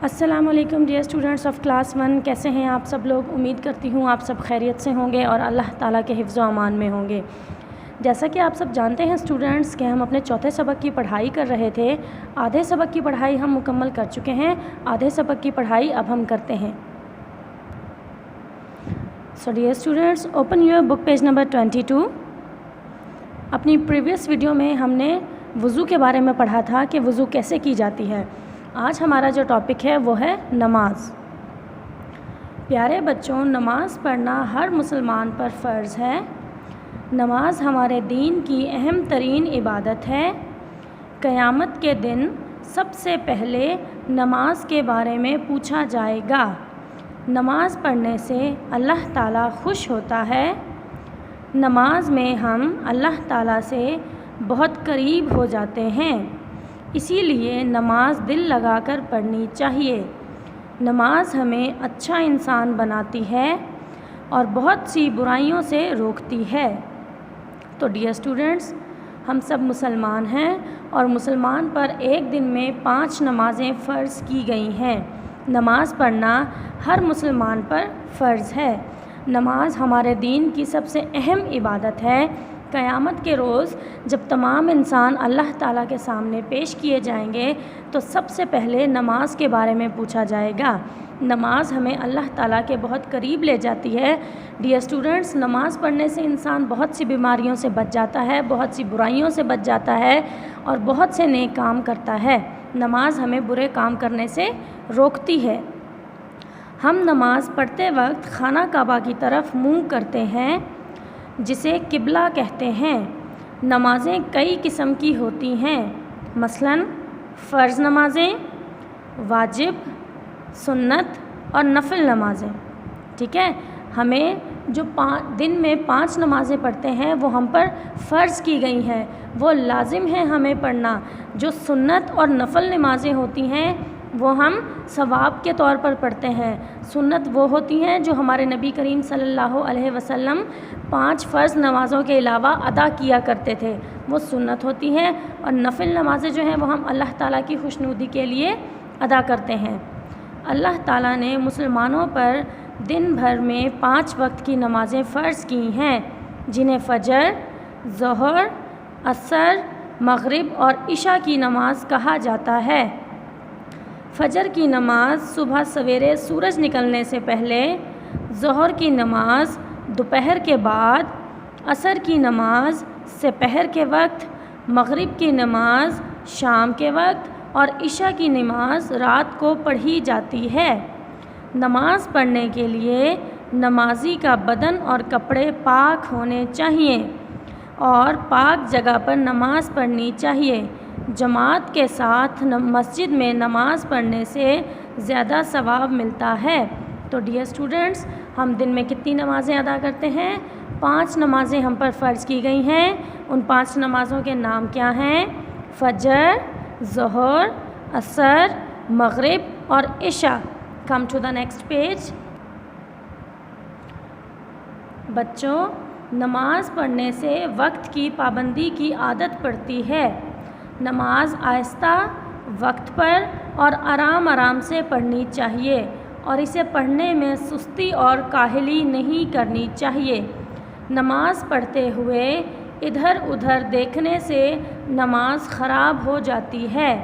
السلام علیکم dear students of class 1، کیسے ہیں آپ سب لوگ؟ امید کرتی ہوں آپ سب خیریت سے ہوں گے اور اللہ تعالیٰ کے حفظ و امان میں ہوں گے۔ جیسا کہ آپ سب جانتے ہیں اسٹوڈنٹس کہ ہم اپنے چوتھے سبق کی پڑھائی کر رہے تھے۔ آدھے سبق کی پڑھائی ہم مکمل کر چکے ہیں، آدھے سبق کی پڑھائی اب ہم کرتے ہیں۔ So dear students, open your book page number 22۔ اپنی پریویس ویڈیو میں ہم نے وضو کے بارے میں پڑھا تھا کہ وضو کیسے کی جاتی ہے۔ آج ہمارا جو ٹاپک ہے وہ ہے نماز۔ پیارے بچوں، نماز پڑھنا ہر مسلمان پر فرض ہے۔ نماز ہمارے دین کی اہم ترین عبادت ہے۔ قیامت کے دن سب سے پہلے نماز کے بارے میں پوچھا جائے گا۔ نماز پڑھنے سے اللہ تعالیٰ خوش ہوتا ہے۔ نماز میں ہم اللہ تعالیٰ سے بہت قریب ہو جاتے ہیں، اسی لیے نماز دل لگا کر پڑھنی چاہیے۔ نماز ہمیں اچھا انسان بناتی ہے اور بہت سی برائیوں سے روکتی ہے۔ تو ڈیئر اسٹوڈنٹس، ہم سب مسلمان ہیں اور مسلمان پر ایک دن میں 5 نمازیں فرض کی گئی ہیں۔ نماز پڑھنا ہر مسلمان پر فرض ہے۔ نماز ہمارے دین کی سب سے اہم عبادت ہے۔ قیامت کے روز جب تمام انسان اللہ تعالیٰ کے سامنے پیش کیے جائیں گے تو سب سے پہلے نماز کے بارے میں پوچھا جائے گا۔ نماز ہمیں اللہ تعالیٰ کے بہت قریب لے جاتی ہے۔ ڈیئر اسٹوڈنٹس، نماز پڑھنے سے انسان بہت سی بیماریوں سے بچ جاتا ہے، بہت سی برائیوں سے بچ جاتا ہے اور بہت سے نیک کام کرتا ہے۔ نماز ہمیں برے کام کرنے سے روکتی ہے۔ ہم نماز پڑھتے وقت خانہ کعبہ کی طرف منہ کرتے ہیں، جسے قبلہ کہتے ہیں۔ نمازیں کئی قسم کی ہوتی ہیں، مثلاً فرض نمازیں، واجب، سنت اور نفل نمازیں۔ ٹھیک ہے، ہمیں جو دن میں 5 نمازیں پڑھتے ہیں وہ ہم پر فرض کی گئی ہیں، وہ لازم ہے ہمیں پڑھنا۔ جو سنت اور نفل نمازیں ہوتی ہیں وہ ہم ثواب کے طور پر پڑھتے ہیں۔ سنت وہ ہوتی ہیں جو ہمارے نبی کریم صلی اللہ علیہ وسلم 5 فرض نمازوں کے علاوہ ادا کیا کرتے تھے، وہ سنت ہوتی ہیں، اور نفل نمازیں جو ہیں وہ ہم اللہ تعالیٰ کی خوشنودی کے لیے ادا کرتے ہیں۔ اللہ تعالیٰ نے مسلمانوں پر دن بھر میں 5 وقت کی نمازیں فرض کی ہیں، جنہیں فجر، ظہر، عصر، مغرب اور عشاء کی نماز کہا جاتا ہے۔ فجر کی نماز صبح سویرے سورج نکلنے سے پہلے، ظہر کی نماز دوپہر کے بعد، عصر کی نماز سحر کے وقت، مغرب کی نماز شام کے وقت اور عشاء کی نماز رات کو پڑھی جاتی ہے۔ نماز پڑھنے کے لیے نمازی کا بدن اور کپڑے پاک ہونے چاہیے اور پاک جگہ پر نماز پڑھنی چاہیے۔ جماعت کے ساتھ مسجد میں نماز پڑھنے سے زیادہ ثواب ملتا ہے۔ تو ڈیئر اسٹوڈنٹس، ہم دن میں کتنی نمازیں ادا کرتے ہیں؟ 5 نمازیں ہم پر فرض کی گئی ہیں۔ ان 5 نمازوں کے نام کیا ہیں؟ فجر، ظہر، عصر، مغرب اور عشاء۔ Come to the next page. بچوں، نماز پڑھنے سے وقت کی پابندی کی عادت پڑتی ہے۔ نماز آہستہ، وقت پر اور آرام آرام سے پڑھنی چاہیے اور اسے پڑھنے میں سستی اور کاہلی نہیں کرنی چاہیے۔ نماز پڑھتے ہوئے ادھر ادھر دیکھنے سے نماز خراب ہو جاتی ہے۔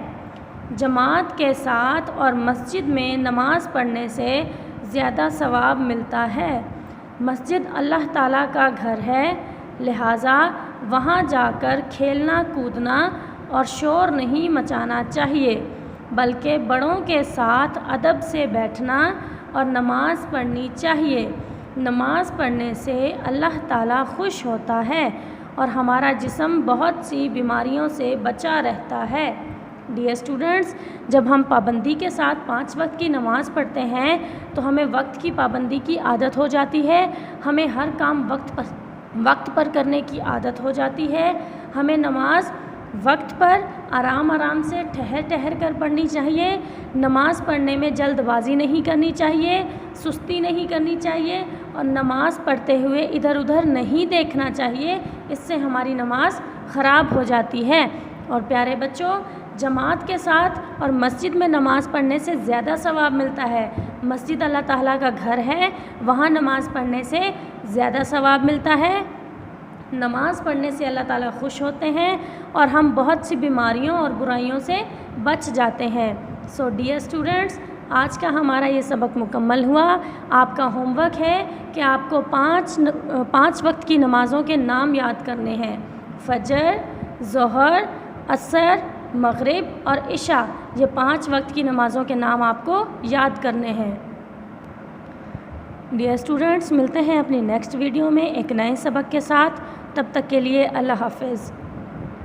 جماعت کے ساتھ اور مسجد میں نماز پڑھنے سے زیادہ ثواب ملتا ہے۔ مسجد اللہ تعالیٰ کا گھر ہے، لہٰذا وہاں جا کر کھیلنا کودنا اور شور نہیں مچانا چاہیے، بلکہ بڑوں کے ساتھ ادب سے بیٹھنا اور نماز پڑھنی چاہیے۔ نماز پڑھنے سے اللہ تعالیٰ خوش ہوتا ہے اور ہمارا جسم بہت سی بیماریوں سے بچا رہتا ہے۔ ڈیئر اسٹوڈنٹس، جب ہم پابندی کے ساتھ 5 وقت کی نماز پڑھتے ہیں تو ہمیں وقت کی پابندی کی عادت ہو جاتی ہے، ہمیں ہر کام وقت پر کرنے کی عادت ہو جاتی ہے۔ ہمیں نماز وقت پر آرام آرام سے ٹھہر کر پڑھنی چاہیے۔ نماز پڑھنے میں جلد بازی نہیں کرنی چاہیے، سستی نہیں کرنی چاہیے اور نماز پڑھتے ہوئے ادھر ادھر نہیں دیکھنا چاہیے، اس سے ہماری نماز خراب ہو جاتی ہے۔ اور پیارے بچوں، جماعت کے ساتھ اور مسجد میں نماز پڑھنے سے زیادہ ثواب ملتا ہے۔ مسجد اللہ تعالیٰ کا گھر ہے، وہاں نماز پڑھنے سے زیادہ ثواب ملتا ہے۔ نماز پڑھنے سے اللہ تعالیٰ خوش ہوتے ہیں اور ہم بہت سی بیماریوں اور برائیوں سے بچ جاتے ہیں۔ سو ڈیئر اسٹوڈنٹس، آج کا ہمارا یہ سبق مکمل ہوا۔ آپ کا ہوم ورک ہے کہ آپ کو 5 وقت کی نمازوں کے نام یاد کرنے ہیں: فجر، ظہر، عصر، مغرب اور عشاء۔ یہ 5 وقت کی نمازوں کے نام آپ کو یاد کرنے ہیں۔ ڈیئر اسٹوڈنٹس، ملتے ہیں اپنی نیکسٹ ویڈیو میں ایک نئے سبق کے ساتھ۔ تب تک کے لیے اللہ حافظ۔